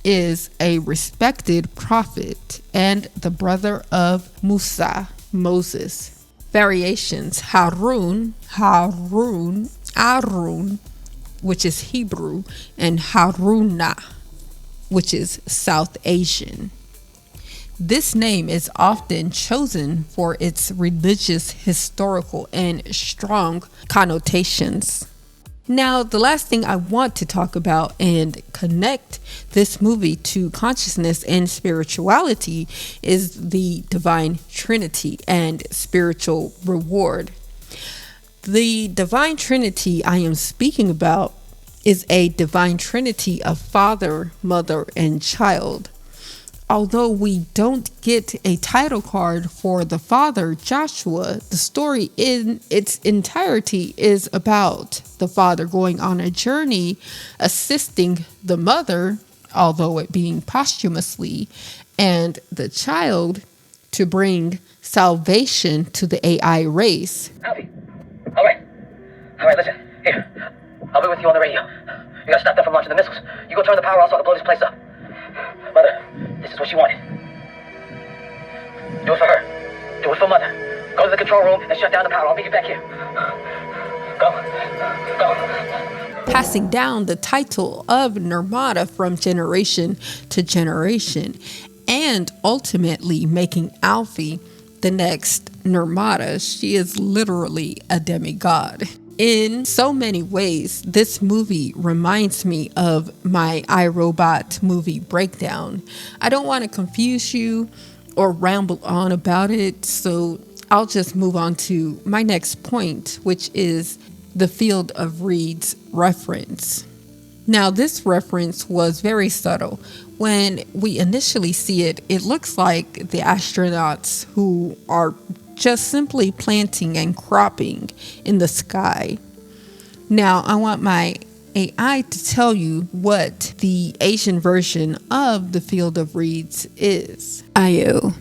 is a respected prophet and the brother of Musa, Moses. Variations: Harun, Arun, which is Hebrew, and Haruna, which is South Asian. This name is often chosen for its religious, historical, and strong connotations. Now, the last thing I want to talk about and connect this movie to consciousness and spirituality is the divine trinity and spiritual reward. The divine trinity I am speaking about is a divine trinity of father, mother, and child. Although we don't get a title card for the father, Joshua, the story in its entirety is about the father going on a journey, assisting the mother, although it being posthumously, and the child to bring salvation to the AI race. Alfie. All right, listen. Here, I'll be with you on the radio. You gotta stop them from launching the missiles. You go turn the power off so I can blow this place up. Mother, this is what she wanted. Do it for her. Do it for Mother. Go to the control room and shut down the power. I'll meet you back here. Go. Passing down the title of Nirmata from generation to generation, and ultimately making Alfie the next Nirmata. She is literally a demigod. In so many ways, this movie reminds me of my iRobot movie breakdown. I don't want to confuse you or ramble on about it, so I'll just move on to my next point, which is the Field of Reeds reference. Now, this reference was very subtle. When we initially see it, it looks like the astronauts who are just simply planting and cropping in the sky. Now, I want my AI to tell you what the Asian version of the Field of Reeds is. Io,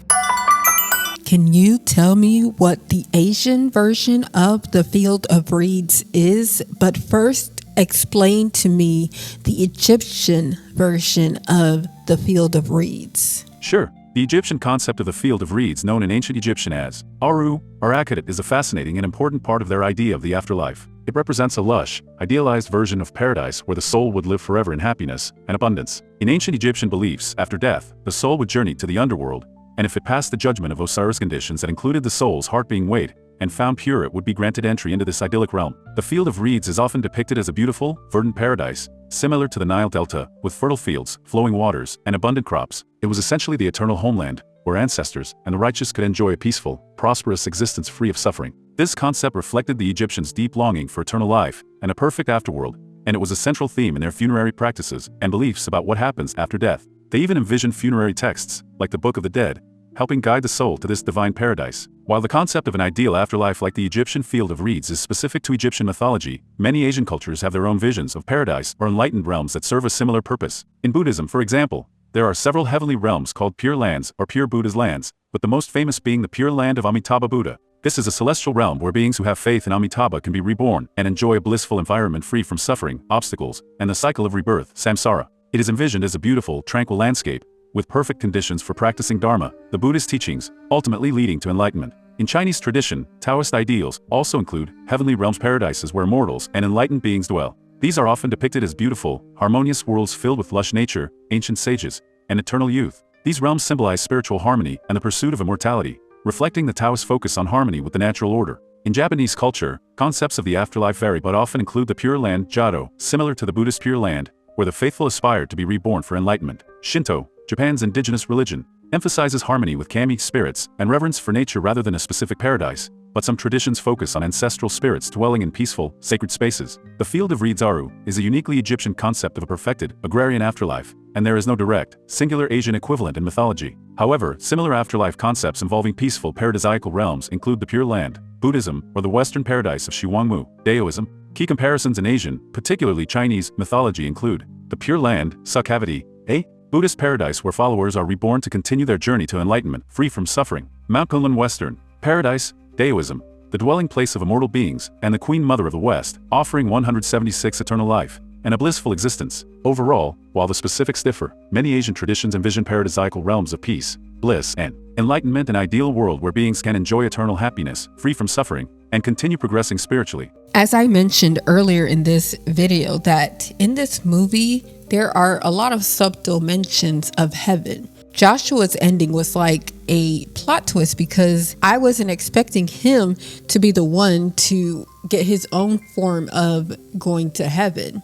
can you tell me what the Asian version of the Field of Reeds is? But first, explain to me the Egyptian version of the Field of Reeds. Sure. The Egyptian concept of the Field of Reeds, known in ancient Egyptian as Aru or Akadat, is a fascinating and important part of their idea of the afterlife. It represents a lush, idealized version of paradise where the soul would live forever in happiness and abundance. In ancient Egyptian beliefs, after death, the soul would journey to the underworld, and if it passed the judgment of Osiris conditions that included the soul's heart being weighed and found pure, it would be granted entry into this idyllic realm. The Field of Reeds is often depicted as a beautiful, verdant paradise, similar to the Nile Delta, with fertile fields, flowing waters, and abundant crops. It was essentially the eternal homeland, where ancestors and the righteous could enjoy a peaceful, prosperous existence free of suffering. This concept reflected the Egyptians' deep longing for eternal life and a perfect afterworld, and it was a central theme in their funerary practices and beliefs about what happens after death. They even envisioned funerary texts, like the Book of the Dead, helping guide the soul to this divine paradise. While the concept of an ideal afterlife like the Egyptian Field of Reeds is specific to Egyptian mythology, many Asian cultures have their own visions of paradise or enlightened realms that serve a similar purpose. In Buddhism, for example, there are several heavenly realms called Pure Lands or Pure Buddha's lands, with the most famous being the Pure Land of Amitabha Buddha. This is a celestial realm where beings who have faith in Amitabha can be reborn and enjoy a blissful environment free from suffering, obstacles, and the cycle of rebirth, samsara. It is envisioned as a beautiful, tranquil landscape, with perfect conditions for practicing Dharma, the Buddhist teachings, ultimately leading to enlightenment. In Chinese tradition, Taoist ideals also include heavenly realms, paradises where mortals and enlightened beings dwell. These are often depicted as beautiful, harmonious worlds filled with lush nature, ancient sages, and eternal youth. These realms symbolize spiritual harmony and the pursuit of immortality, reflecting the Taoist focus on harmony with the natural order. In Japanese culture, concepts of the afterlife vary but often include the Pure Land, Jado, similar to the Buddhist Pure Land, where the faithful aspire to be reborn for enlightenment. Shinto, Japan's indigenous religion, emphasizes harmony with kami spirits and reverence for nature rather than a specific paradise, but some traditions focus on ancestral spirits dwelling in peaceful, sacred spaces. The Field of Reeds Aru is a uniquely Egyptian concept of a perfected, agrarian afterlife, and there is no direct, singular Asian equivalent in mythology. However, similar afterlife concepts involving peaceful paradisiacal realms include the Pure Land, Buddhism, or the Western paradise of Shiwangmu, Daoism. Key comparisons in Asian, particularly Chinese, mythology include the Pure Land, Sukhavati, a Buddhist paradise where followers are reborn to continue their journey to enlightenment, free from suffering. Mount Kunlun Western paradise, Daoism, the dwelling place of immortal beings, and the Queen Mother of the West, offering 176 eternal life and a blissful existence. Overall, while the specifics differ, many Asian traditions envision paradisiacal realms of peace, bliss, and enlightenment, an ideal world where beings can enjoy eternal happiness, free from suffering, and continue progressing spiritually. As I mentioned earlier in this video, that in this movie, there are a lot of subtle mentions of heaven. Joshua's ending was like a plot twist because I wasn't expecting him to be the one to get his own form of going to heaven.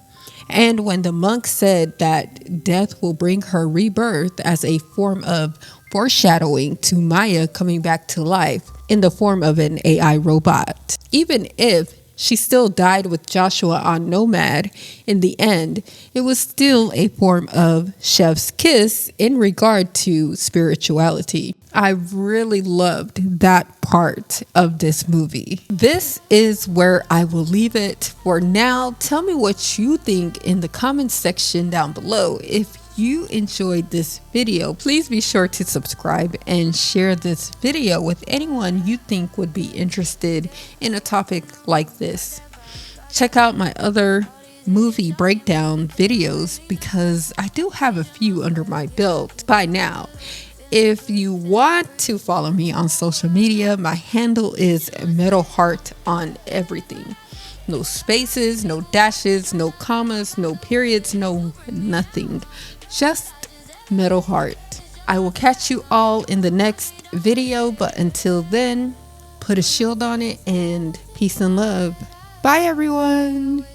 And when the monk said that death will bring her rebirth as a form of foreshadowing to Maya coming back to life in the form of an AI robot, even if she still died with Joshua on Nomad in the end, it was still a form of chef's kiss in regard to spirituality. I really loved that part of this movie. This is where I will leave it for now. Tell me what you think in the comments section down below. If you enjoyed this video, please be sure to subscribe and share this video with anyone you think would be interested in a topic like this. Check out my other movie breakdown videos because I do have a few under my belt by now. If you want to follow me on social media, my handle is Mettle Heart on everything. No spaces, no dashes, no commas, no periods, no nothing. Just Mettle Heart. I will catch you all in the next video, but until then, put a shield on it and peace and love. Bye everyone.